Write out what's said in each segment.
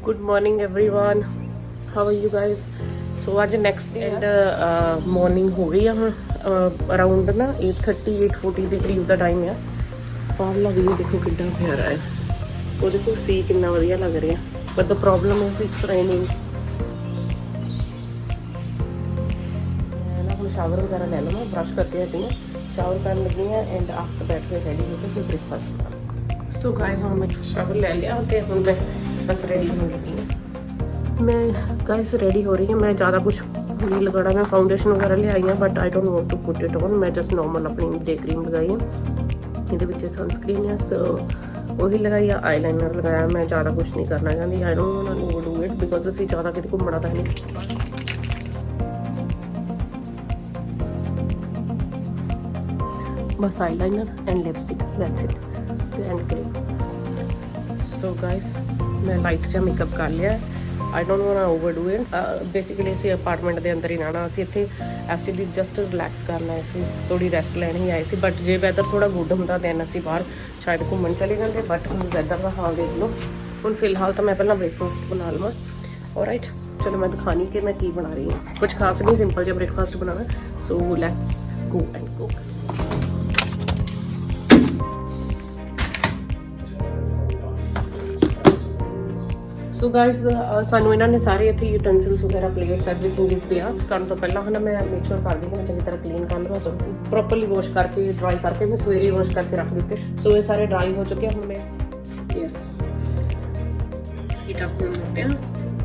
Good morning everyone. How are you guys? So आज next day morning हो गई है ਹੁਣ ਅਰਾਊਂਡ ਨਾ 8:30 8:40 ਦੇ ਕਰੀਬ ਦਾ ਟਾਈਮ ਹੈ। ਪਾਵਲਾ ਵੀ ਦੇਖੋ ਕਿੰਨਾ ਪਿਆਰਾ ਹੈ। ਉਹ ਦੇਖੋ ਸੀ ਕਿੰਨਾ ਵਧੀਆ ਲੱਗ ਰਿਹਾ। But the problem is it's raining. ਮੈਂ ਨਾ ਹੁਣ ਸ਼ਾਵਰ ਵਗੈਰਾ ਲੈ ਲਵਾਂ, ਬ੍ਰਸ਼ ਕਰਕੇ ਹਟੀ ਹਾਂ, ਸ਼ਾਵਰ ਕਰਨ ਲੱਗੀ ਹਾਂ ਐਂਡ ਆਫਟਰ ਦੈਟ ਫਿਰ ਰੈਡੀ ਹੋ ਕੇ ਫਿਰ ਬ੍ਰੇਕਫਾਸਟ ਕਰਾਂ। ਸੋ ਗਾਇਸ ਹੁਣ ਮੈਂ ਸ਼ਾਵਰ ਲੈ ਲਿਆ ਤੇ ਹੁਣ ਮੈਂ बस रेडी होने लगी हूँ। मैं गाइस रेडी हो रही हूँ। मैं ज़्यादा कुछ नहीं लगाना, मैं फाउंडेशन वगैरह ले आई हूँ but I don't want to put it on. मैं जस्ट नॉर्मल अपनी डे क्रीम लगाई है, ये सनस्क्रीन है सो वही लगाई है, आईलाइनर लगाया। मैं ज़्यादा कुछ नहीं करना चाहती, I don't want to do it because असी ज़्यादा कितने घूमना तो नहीं। बस eyeliner and lipstick that's it and cream. So guys मैं लाइट जिहा मेकअप कर लिया। I don't want to overdo it. Basically ਅਸੀਂ ਅਪਾਰਟਮੈਂਟ ਦੇ ਅੰਦਰ ਹੀ ਰਹਿਣਾ। ਅਸੀਂ ਇੱਥੇ ਐਕਚੁਅਲੀ ਜਸਟ ਰਿਲੈਕਸ ਕਰਨ ਆਏ ਸੀ, ਥੋੜੀ ਰੈਸਟ ਲੈਣ ਹੀ ਆਏ ਸੀ ਬਟ ਜੇ ਵੈਦਰ ਥੋੜਾ ਗੁੱਡ ਹੁੰਦਾ ਦੈਨ ਅਸੀਂ ਬਾਹਰ ਸ਼ਾਇਦ ਘੁੰਮਣ ਚਲੇ ਜਾਂਦੇ ਬਟ ਹੁਣ ਵੈਦਰ ਦਾ ਹਾਲ ਦੇਖ ਲਓ। ਹੁਣ ਫਿਲਹਾਲ ਤਾਂ ਮੈਂ ਪਹਿਲਾਂ ਬ੍ਰੇਕਫਾਸਟ ਬਣਾ ਲਵਾਂ। ਔਲਰਾਈਟ ਚਲੋ ਮੈਂ ਦਿਖਾਣੀ ਕਿ ਮੈਂ ਕੀ ਬਣਾ ਰਹੀ ਹਾਂ। ਕੁਝ ਖਾਸ ਨਹੀਂ, ਸਿੰਪਲ ਜਿਹਾ ਬ੍ਰੇਕਫਾਸਟ ਬਣਾਉਣਾ। So let's go and cook. So guys ਸਾਨੂੰ ਇਹਨਾਂ ਨੇ ਸਾਰੇ ਇੱਥੇ ਯੂਟੈਂਸਿਲਸ ਵਗੈਰਾ ਪਲੇਟਸ ਐਵਰੀਥਿੰਗ ਇਜ਼ ਦੇਅਰ। ਕਰਨ ਤੋਂ ਪਹਿਲਾਂ ਨਾ ਮੈਂ ਮੇਕ ਸ਼ੋਰ ਕਰਦੀ ਹਾਂ ਚੰਗੀ ਤਰ੍ਹਾਂ ਕਲੀਨ ਕਰ ਲਵਾਂ। ਸੋ ਪ੍ਰੋਪਰਲੀ ਵਾਸ਼ ਕਰਕੇ ਡਰਾਈ ਕਰਕੇ ਮੈਂ ਸਵੇਰੇ ਵਾਸ਼ ਕਰਕੇ ਰੱਖ ਦਿੱਤੇ। ਸੋ ਇਹ ਸਾਰੇ ਡਰਾਈ ਹੋ ਚੁੱਕੇ ਹੁਣ ਮੈਂ ਯੈਸ ਹੀਟ ਅਪ ਕਰ ਲੈਂਦੇ ਹਾਂ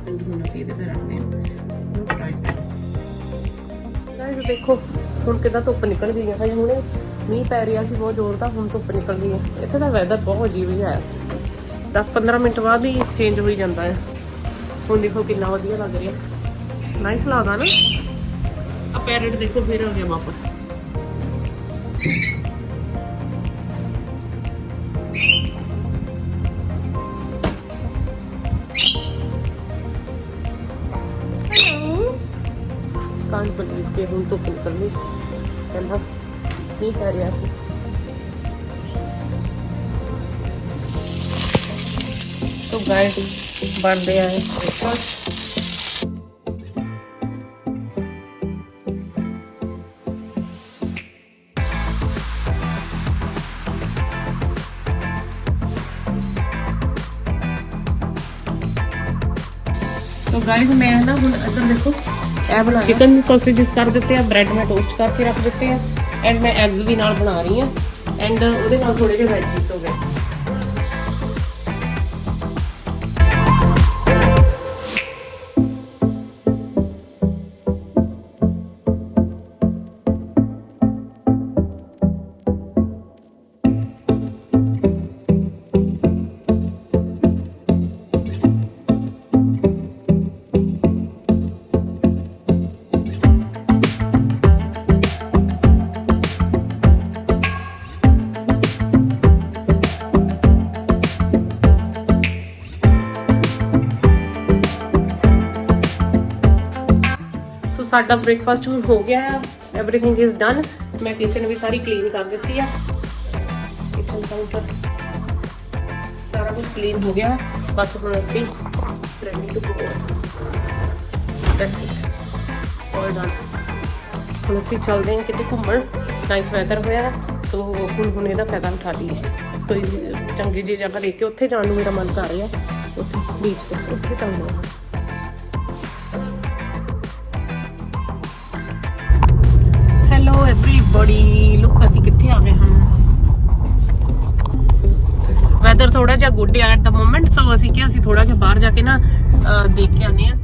ਐਂਡ ਹੁਣ ਅਸੀਂ ਇਹਦੇ ਤੇ ਰੱਖਦੇ ਹਾਂ ਡਰਾਈ। ਗਾਇਸ ਦੇਖੋ ਹੁਣ ਕਿੱਦਾਂ ਧੁੱਪ ਨਿਕਲ ਗਈ ਹੈ। ਭਾਈ ਹੁਣੇ ਮੀਂਹ ਪੈ ਰਿਹਾ ਸੀ ਬਹੁਤ ਜ਼ੋਰ ਦਾ, ਹੁਣ ਧੁੱਪ ਨਿਕਲ ਗਈ ਹੈ। ਇੱਥੇ ਦਾ ਵੈਦਰ ਬਹੁਤ ਅਜੀਬ ਜਿਹਾ ਹੈ, 10-15 ਮਿੰਟ ਬਾਅਦ ਹੀ ਚੇਂਜ ਹੋਈ ਜਾਂਦਾ ਹੈ। ਹੁਣ ਦੇਖੋ ਕਿੰਨਾ ਵਧੀਆ ਲੱਗ ਰਿਹਾ, ਨਾਈਸ ਲੱਗਦਾ ਨਾ। ਆ ਪੈਰਟ ਦੇਖੋ ਫਿਰ ਆ ਗਿਆ ਵਾਪਸ। ਕਾਂਟ ਬਲੀਵ ਕਿ ਹੁਣ ਧੁੱਪ ਨਿਕਲ ਗਈ, ਕਹਿੰਦਾ ਨਹੀਂ ਪੈ ਰਿਹਾ ਸੀ। तो गाइस बन रहा है ब्रेकफास्ट। तो गाइस मैं ना हुण इधर देखो ਇਹ ਬਣਾ चिकन सॉसेजेस कर ਦਿੱਤੇ ਆ, ब्रेड में टोस्ट करके रख ਦਿੱਤੇ ਆ एंड मैं एग्स भी नाल बना रही हूँ एंड ਉਹਦੇ ਨਾਲ थोड़े ਜਿਹੇ वेजीज हो गए। ਸਾਡਾ ਬ੍ਰੇਕਫਾਸਟ ਹੁਣ ਹੋ ਗਿਆ ਆ, ਐਵਰੀਥਿੰਗ ਇਜ਼ ਡਨ। ਮੈਂ ਕਿਚਨ ਵੀ ਸਾਰੀ ਕਲੀਨ ਕਰ ਦਿੱਤੀ ਆ, ਕਿਚਨ ਕਾਊਂਟਰ ਸਾਰਾ ਕੁਝ ਕਲੀਨ ਹੋ ਗਿਆ। ਬਸ ਹੁਣ ਅਸੀਂ ready to go, that's it, all done. ਹੁਣ ਅਸੀਂ ਚੱਲਦੇ ਹਾਂ ਕਿਤੇ ਘੁੰਮਣ, ਨਾਈਸ ਵੈਦਰ ਹੋਇਆ ਸੋ ਹੁਣ ਇਹਦਾ ਫਾਇਦਾ ਉਠਾ ਲਈਏ। ਕੋਈ ਚੰਗੀ ਜਿਹੀ ਜਗ੍ਹਾ ਦੇਖ ਕੇ ਉੱਥੇ ਜਾਣ ਨੂੰ ਮੇਰਾ ਮਨ ਕਰ ਰਿਹਾ, ਉੱਥੇ ਬੀਚ ਤੇ ਉੱਥੇ ਚੱਲਦੇ ਹਾਂ। हेलो एवरीबॉडी, लुक ਅਸੀਂ ਕਿੱਥੇ ਆ ਗਏ ਹਾਂ। ਵੈਦਰ ਥੋੜਾ ਜਿਹਾ ਗੁੱਡ ਹੈ ਐਟ ਦਾ ਮੋਮੈਂਟ ਸੋ ਅਸੀਂ ਕਿ ਅਸੀਂ ਥੋੜਾ ਜਿਹਾ ਬਾਹਰ ਜਾ ਕੇ ਨਾ ਦੇਖ ਕੇ ਆਨੇ ਆ।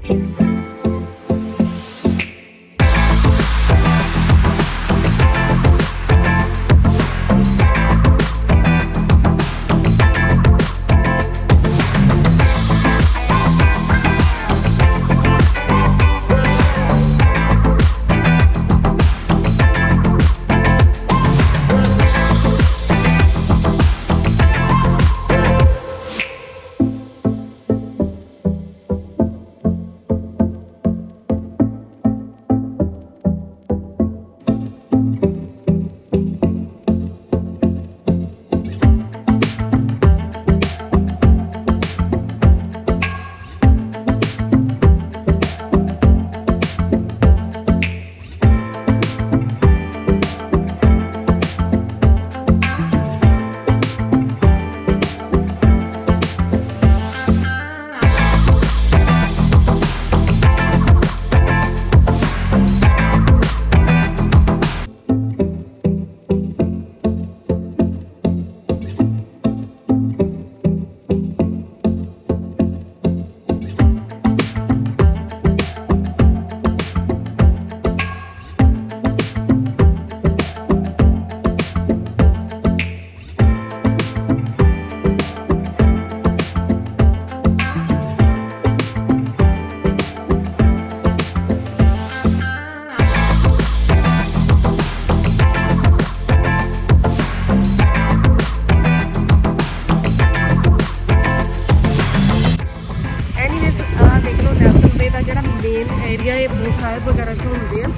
ਹੁੰਦੀ ਆ, ਇਹ ਬਹੁਤ ਸਾਹਿਬ ਵਗੈਰਾ ਤੋਂ ਹੁੰਦੇ ਆ,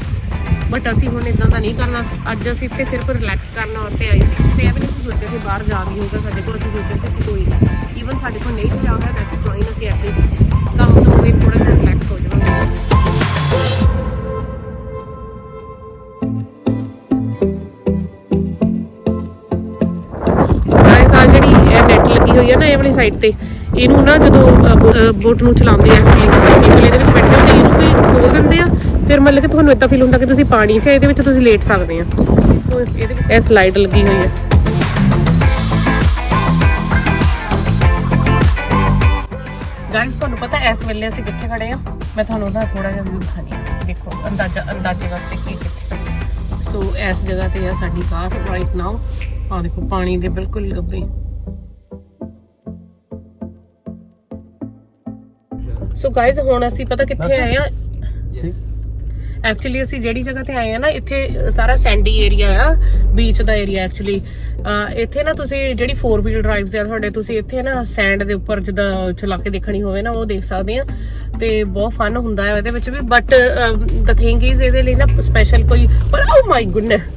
ਬਟ ਅਸੀਂ ਹੁਣ ਇਦਾਂ ਦਾ ਨਹੀਂ ਕਰਨਾ। ਅੱਜ ਅਸੀਂ ਇੱਥੇ ਸਿਰਫ ਰਿਲੈਕਸ ਕਰਨ ਵਾਸਤੇ ਆਏ ਸੀ। ਅਸੀਂ ਇਹ ਵੀ ਨਹੀਂ ਸੋਚਿਆ ਕਿ ਬਾਹਰ ਜਾ ਵੀ ਹੋਊਗਾ ਸਾਡੇ ਕੋਲ, ਅਸੀਂ ਸੋਚਿਆ ਸੀ ਕਿ ਕੋਈ ਨਹੀਂ, ਈਵਨ ਸਾਡੇ ਕੋਲ ਨਹੀਂ ਜਾ ਰਿਹਾ ਦੈਟਸ ਫਾਈਨ, ਅਸੀਂ ਐਟਲੀਸਟ ਕੰਮ ਤੋਂ ਹੋਏ ਥੋੜ੍ਹਾ ਜਿਹਾ ਰਿਲੈਕਸ ਹੋ ਜਾਵਾਂਗੇ। ਲੱਗੀ ਹੋਈ ਹੈ ਨਾ ਇਹ ਵਾਲੀ ਸਾਈਡ ਤੇ, ਇਹਨੂੰ ਨਾ ਜਦੋਂ ਬੋਟ ਨੂੰ ਚਲਾਉਂਦੇ ਆ ਐਕਚੁਅਲੀ ਇਹਦੇ ਵਿੱਚ ਬੈਠੇ ਹੁੰਦੇ, ਇਹਨੂੰ ਵੀ ਖੋਲ ਦਿੰਦੇ ਆ, ਫਿਰ ਮਤਲਬ ਕਿ ਤੁਹਾਨੂੰ ਇੱਦਾਂ ਫੀਲ ਹੁੰਦਾ ਕਿ ਤੁਸੀਂ ਪਾਣੀ 'ਚ ਇਹਦੇ ਵਿੱਚ ਤੁਸੀਂ ਲੇਟ ਸਕਦੇ ਆ। ਇਹਦੇ ਵਿੱਚ ਇਹ ਸਲਾਈਡ ਲੱਗੀ ਹੋਈ ਹੈ। ਗਾਇਸ ਤੁਹਾਨੂੰ ਪਤਾ ਇਸ ਵੇਲੇ ਅਸੀਂ ਕਿੱਥੇ ਖੜੇ ਆ? ਮੈਂ ਤੁਹਾਨੂੰ ਉਹਦਾ ਥੋੜਾ ਜਿਹਾ ਵਿਊ ਦਿਖਾਣੀ ਆ, ਦੇਖੋ ਅੰਦਾਜ਼ੇ ਵਾਸਤੇ ਕੀ ਕਿੱਥੇ। ਸੋ ਇਸ ਜਗ੍ਹਾ ਤੇ ਆ ਸਾਡੀ ਕਾਰ ਰਾਈਟ ਨਾਓ। ਆ ਦੇਖੋ ਪਾਣੀ ਦੇ ਬਿਲਕੁਲ ਗੱਬੇ। ਸੋ ਗਾਇਜ਼ ਹੁਣ ਅਸੀਂ ਪਤਾ ਕਿੱਥੇ ਆਏ ਆ? ਐਕਚੁਅਲੀ ਅਸੀਂ ਜਿਹੜੀ ਜਗ੍ਹਾ ਤੇ ਆਏ ਆ ਨਾ, ਇੱਥੇ ਸਾਰਾ ਸੈਂਡੀ ਏਰੀਆ ਆ, ਬੀਚ ਦਾ ਏਰੀਆ ਐਕਚੁਅਲੀ। ਇੱਥੇ ਨਾ ਤੁਸੀਂ ਜਿਹੜੀ 4 ਵੀਲ ਡਰਾਈਵਸ ਆ ਤੁਹਾਡੇ, ਤੁਸੀਂ ਇੱਥੇ ਨਾ ਸੈਂਡ ਦੇ ਉੱਪਰ ਜਿੱਦਾਂ ਚਲਾ ਕੇ ਦੇਖਣੀ ਹੋਵੇ ਨਾ, ਉਹ ਦੇਖ ਸਕਦੇ ਆ, ਤੇ ਬਹੁਤ ਫਨ ਹੁੰਦਾ ਹੈ ਇਹਦੇ ਵਿੱਚ ਵੀ। ਬਟ ਦ ਥਿੰਗ ਇਜ਼ ਇਹਦੇ ਲਈ ਨਾ ਸਪੈਸ਼ਲ ਕੋਈ, ਓ ਮਾਈ ਗੁੱਡਨੈਸ,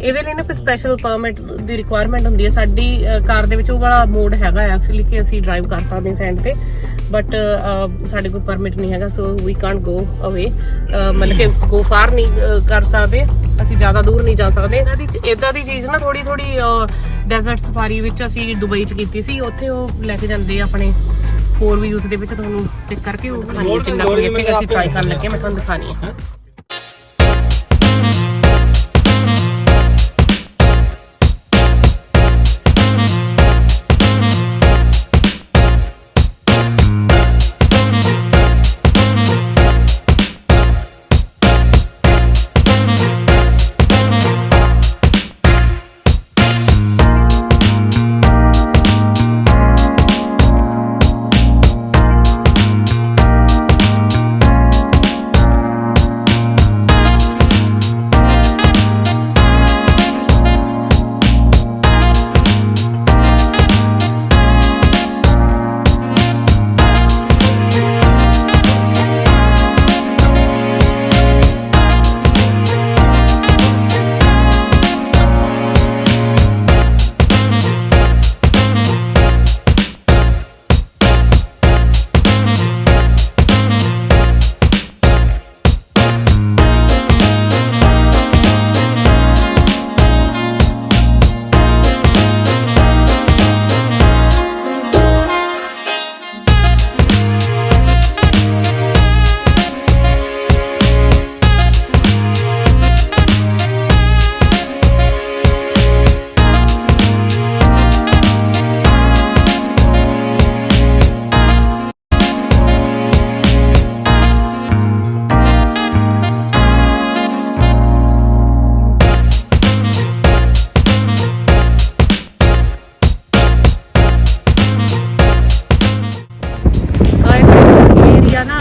ਇਹਦੇ ਲਈ ਨਾ ਕੋਈ ਸਪੈਸ਼ਲ ਪਰਮਿਟ ਦੀ ਰਿਕੁਆਇਰਮੈਂਟ ਹੁੰਦੀ ਹੈ। ਸਾਡੀ ਕਾਰ ਦੇ ਵਿੱਚ ਉਹ ਵਾਲਾ ਮੋਡ ਹੈਗਾ ਐਕਚੁਅਲੀ ਕਿ ਅਸੀਂ ਡਰਾਈਵ ਕਰ ਸਕਦੇ ਹਾਂ ਸੈਂਡ ਤੇ, ਬਟ ਸਾਡੇ ਕੋਲ ਪਰਮਿਟ ਨਹੀਂ ਹੈਗਾ, ਸੋ ਵੀ ਕਾਂਟ ਗੋ ਅਵੇ, ਮਤਲਬ ਕਿ ਗੋ ਫਾਰ ਨਹੀਂ ਕਰ ਸਕਦੇ, ਅਸੀਂ ਜ਼ਿਆਦਾ ਦੂਰ ਨਹੀਂ ਜਾ ਸਕਦੇ। ਇੱਦਾਂ ਦੀ ਚੀਜ਼ ਨਾ ਥੋੜੀ ਡੈਜ਼ਰਟ ਸਫਾਰੀ ਵਿੱਚ ਅਸੀਂ ਦੁਬਈ 'ਚ ਕੀਤੀ ਸੀ, ਉੱਥੇ ਉਹ ਲੈ ਕੇ ਜਾਂਦੇ ਆਪਣੇ 4 ਵੀਲਸ ਦੇ ਵਿੱਚ ਤੁਹਾਨੂੰ ਪਿਕ ਕਰਕੇ, ਉਹ ਖਾਣੀ ਚੰਗਾ ਕੋਈ ਇੱਥੇ ਅਸੀਂ ਟਰਾਈ ਕਰਨ ਲੱਗੇ, ਮੈਂ ਤੁਹਾਨੂੰ ਦਿਖਾਣੀ ਹੈ।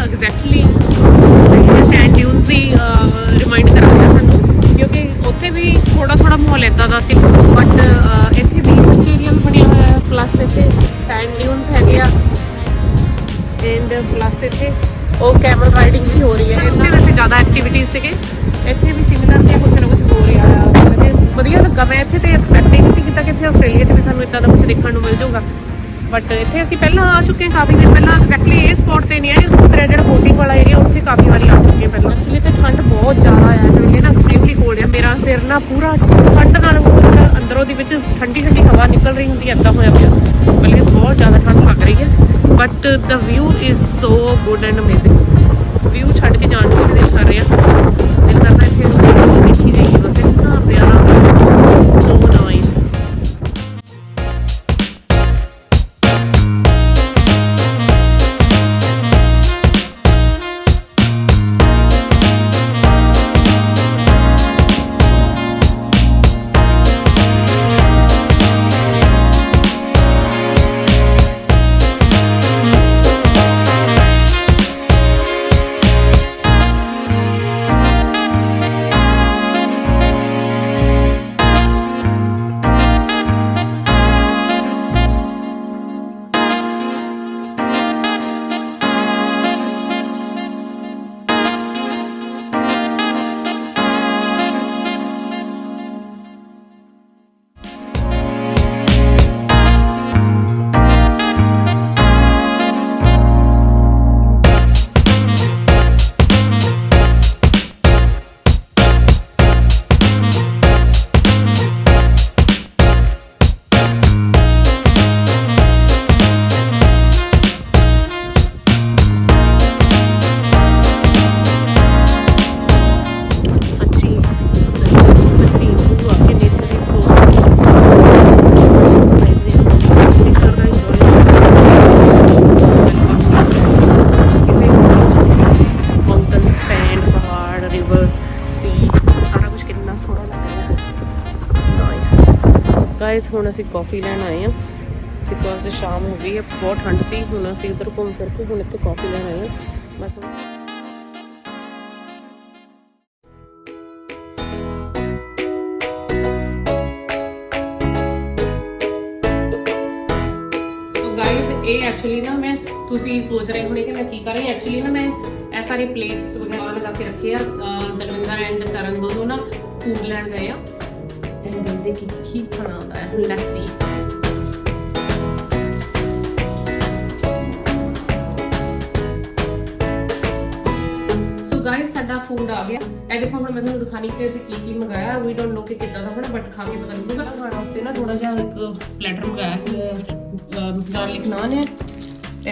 ਐਗਜ਼ੈਕਟਲੀ ਸੈਂਡ ਡਿਊਨਸ ਦੀ ਰਿਮਾਈਂਡ ਕਰਾਉਂਦਾ ਸਾਨੂੰ, ਕਿਉਂਕਿ ਉੱਥੇ ਵੀ ਥੋੜਾ ਮਾਹੌਲ ਇੱਦਾਂ ਦਾ ਸੀ, ਬਟ ਇੱਥੇ ਬੀਚ ਏਰੀਆ ਵੀ ਬਣਿਆ ਹੋਇਆ ਹੈ, ਪਲੱਸ ਇੱਥੇ ਸੈਂਡ ਡਿਊਨਸ ਹੈਗੇ ਆ, ਐਂਡ ਪਲੱਸ ਇੱਥੇ ਉਹ ਕੈਮਲ ਰਾਈਡਿੰਗ ਵੀ ਹੋ ਰਹੀ ਹੈ। ਇੱਥੇ ਵੈਸੇ ਜ਼ਿਆਦਾ ਐਕਟੀਵਿਟੀਜ਼ ਸੀਗੇ, ਇੱਥੇ ਵੀ ਸਿਮਿਲਰ ਜਿਹਾ ਕੁਛ ਨਾ ਕੁਛ ਹੋ ਰਿਹਾ ਆ, ਅਤੇ ਵਧੀਆ ਲੱਗਾ। ਮੈਂ ਇੱਥੇ ਤੇ ਐਕਸਪੈਕਟ ਹੀ ਨਹੀਂ ਸੀ ਕੀਤਾ ਕਿ ਇੱਥੇ ਆਸਟ੍ਰੇਲੀਆ 'ਚ ਵੀ ਸਾਨੂੰ ਇੱਦਾਂ ਦਾ ਕੁਛ ਦੇਖਣ ਨੂੰ ਮਿਲ ਜਾਊਗਾ, ਬਟ ਇੱਥੇ ਅਸੀਂ ਪਹਿਲਾਂ ਆ ਚੁੱਕੇ ਹਾਂ ਕਾਫੀ ਦਿਨ ਪਹਿਲਾਂ। ਐਗਜ਼ੈਕਟਲੀ ਇਹ ਸਪੌਟ ਤੇ ਨਹੀਂ ਹੈ, ਦੂਸਰਾ ਜਿਹੜਾ ਬੋਟਿੰਗ ਵਾਲਾ ਏਰੀਆ ਉੱਥੇ ਕਾਫੀ ਵਾਰੀ ਆ ਚੁੱਕੇ ਹਾਂ ਪਹਿਲਾਂ। ਐਕਚੁਅਲੀ ਤੇ ਠੰਡ ਬਹੁਤ ਜ਼ਿਆਦਾ ਆ ਇਸ ਵੇਲੇ ਨਾ, ਐਕਸਟ੍ਰੀਮਲੀ ਕੋਲਡ ਆ, ਮੇਰਾ ਸਿਰ ਨਾ ਪੂਰਾ ਠੰਡ ਨਾਲ ਅੰਦਰੋਂ ਦੀ ਵਿੱਚ ਠੰਡੀ ਹਵਾ ਨਿਕਲ ਰਹੀ ਹੁੰਦੀ, ਇੱਦਾਂ ਹੋਇਆ ਪਿਆ, ਮਤਲਬ ਬਹੁਤ ਜ਼ਿਆਦਾ ਠੰਡ ਲੱਗ ਰਹੀ ਹੈ। But the view is so good and amazing. View ਛੱਡ ਕੇ ਜਾਣ ਨੂੰ ਦਿਲ ਕਰ ਰਿਹਾ, ਦਿਲ ਕਰਦਾ ਇੱਥੇ ਦੇਖੀ ਜਾਈਏ ਬਸ, ਇੰਨਾ ਪਿਆਰਾ, ਸੋ ਨਾਈਸ। ਗਾਇਸ ਹੁਣ ਅਸੀਂ ਕਾਫੀ ਲੈਣ ਆਏ ਹਾਂ ਬਿਕੋਜ਼ ਸ਼ਾਮ ਹੋ ਗਈ ਹੈ, ਬਹੁਤ ਠੰਡ ਸੀ। ਹੁਣ ਅਸੀਂ ਇੱਧਰ ਘੁੰਮ ਫਿਰ ਕੇ ਹੁਣ ਇੱਥੇ ਕਾਫੀ ਲੈਣ ਆਏ ਹਾਂ ਬਸ। ਇਹ ਐਕਚੁਅਲੀ ਨਾ ਮੈਂ, ਤੁਸੀਂ ਸੋਚ ਰਹੇ ਹੋਣੇ ਕਿ ਮੈਂ ਕੀ ਕਰ ਰਹੀ ਹਾਂ। ਐਕਚੁਅਲੀ ਨਾ ਮੈਂ ਇਹ ਸਾਰੇ ਪਲੇਟਸ ਵਗੈਰਾ ਲਗਾ ਕੇ ਰੱਖੇ ਆ। ਦਲਵਿੰਦਰ ਐਂਡ ਕਰਨ ਦੋਨੋਂ ਨਾ ਫੂਡ ਲੈਣ ਗਏ ਆ ਐਂਡ ਦੇਖਦੇ ਕੀ ਖਾਣਾ ਆਉਂਦਾ ਹੈ। ਹੁਣ ਲੈਟਸ ਸੀ। ਸੋ ਗਾਇਸ ਸਾਡਾ ਫੂਡ ਆ ਗਿਆ। ਇਹ ਦੇਖੋ ਹੁਣ ਮੈਂ ਤੁਹਾਨੂੰ ਦਿਖਾਣੀ ਕਿ ਅਸੀਂ ਕੀ ਮੰਗਾਇਆ। ਵੀ ਡੋਨਟ ਨੋ ਕਿ ਕਿੱਦਾਂ ਦਾ ਹੋਣਾ ਬਟ ਖਾ ਕੇ ਪਤਾ ਲੱਗੂਗਾ। ਖਾਣ ਵਾਸਤੇ ਨਾ ਥੋੜਾ ਜਿਹਾ ਇੱਕ ਪਲੈਟਰ ਮੰਗਾਇਆ ਸੀ। garlic naan hai,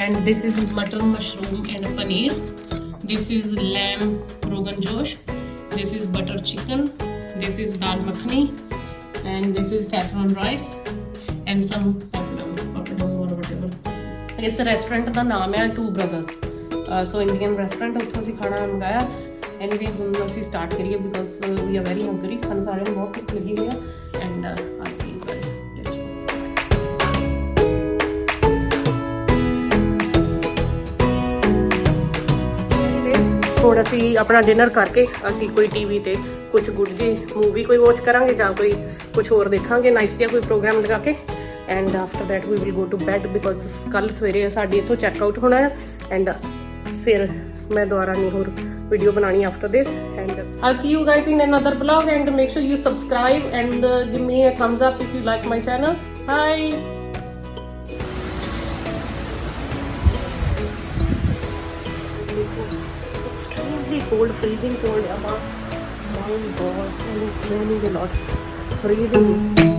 and this is mutton mushroom and paneer. This is lamb rogan josh. This is butter chicken. This is dal makhani, and this is saffron rice and some papadum or whatever. इस restaurant का नाम है Two Brothers. So Indian restaurant ਉੱਥੋਂ ਅਸੀਂ ਖਾਣਾ ਮੰਗਾਇਆ। Anyway ਹੁਣ ਅਸੀਂ ਸਟਾਰਟ ਕਰੀਏ because we are very hungry. ਸਾਨੂੰ ਸਾਰਿਆਂ ਨੂੰ ਬਹੁਤ ਭੁੱਖ ਲੱਗੀ ਹੋਈ ਹੈ and I'll see you guys. ਹੁਣ ਅਸੀਂ ਆਪਣਾ ਡਿਨਰ ਕਰਕੇ ਅਸੀਂ ਕੋਈ ਟੀਵੀ ਤੇ ਕੁਝ ਗੁੱਡ ਜੀ ਮੂਵੀ ਕੋਈ ਵਾਚ ਕਰਾਂਗੇ ਜਾਂ ਕੋਈ ਕੁਝ ਹੋਰ ਦੇਖਾਂਗੇ ਨਾਈਸ ਜਿਹਾ ਕੋਈ ਪ੍ਰੋਗਰਾਮ ਲਗਾ ਕੇ and after that we will go to bed because ਕੱਲ ਸਵੇਰੇ ਸਾਡੀ ਇੱਥੋਂ ਚੈੱਕ ਆਊਟ ਹੋਣਾ ਹੈ ਐਂਡ ਫਿਰ ਮੈਂ ਦੁਬਾਰਾ ਨਹੀਂ ਹੋਰ ਵੀਡੀਓ ਬਣਾਣੀ after this and I'll see you guys in another vlog and make sure you subscribe and give me a thumbs up if you like my channel. Bye. Extremely cold, freezing cold. My God, it's raining a lot. Freezing.